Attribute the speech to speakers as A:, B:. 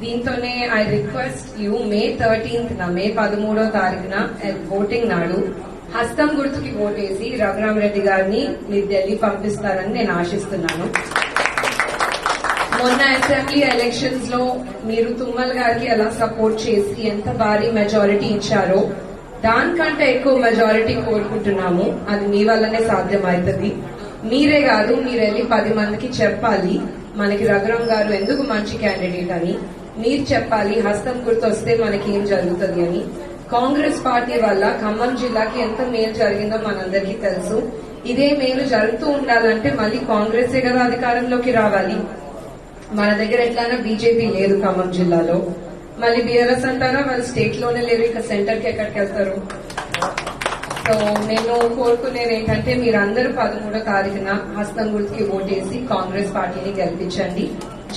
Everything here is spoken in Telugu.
A: దీంతోనే I request you may 13th మే 13వ తారీఖున ఓటింగ్ నాడు హస్తం గుర్తుకి ఓటేసి రఘురామరెడ్డి గారిని మీరు ఢిల్లీ పంపిస్తారని నేను ఆశిస్తున్నాను. మొన్న అసెంబ్లీ ఎలక్షన్స్ లో మీరు తుమ్మల్ గారికి ఎలా సపోర్ట్ చేసి ఎంత భారీ మెజారిటీ ఇచ్చారో దానికంటే ఎక్కువ మెజారిటీ కోరుకుంటున్నాము. అది మీ వల్లనే సాధ్యమవుతుంది. మీరే కాదు, మీరు వెళ్ళి 10 మందికి చెప్పాలి మనకి రఘురాం గారు ఎందుకు మంచి క్యాండిడేట్ అని. మీరు చెప్పాలి హస్తం గుర్తు వస్తే మనకి ఏం జరుగుతుంది అని. కాంగ్రెస్ పార్టీ వల్ల ఖమ్మం జిల్లాకి ఎంత మేలు జరిగిందో మనందరికీ తెలుసు. ఇదే మేలు జరుగుతూ ఉండాలంటే మళ్ళీ కాంగ్రెసే కదా అధికారంలోకి రావాలి. మన దగ్గర ఎట్లయినా బీజేపీ లేదు ఖమ్మం జిల్లాలో. మళ్ళీ బీఆర్ఎస్ అంటారా, వాళ్ళు స్టేట్ లోనే లేరు, ఇక సెంటర్ కి ఎక్కడికి వెళ్తారు? సో నేను కోరుకునేది ఏంటంటే మీరందరూ 13వ తారీఖున హస్తం గుర్తుకి ఓటేసి కాంగ్రెస్ పార్టీని గెలిపించండి.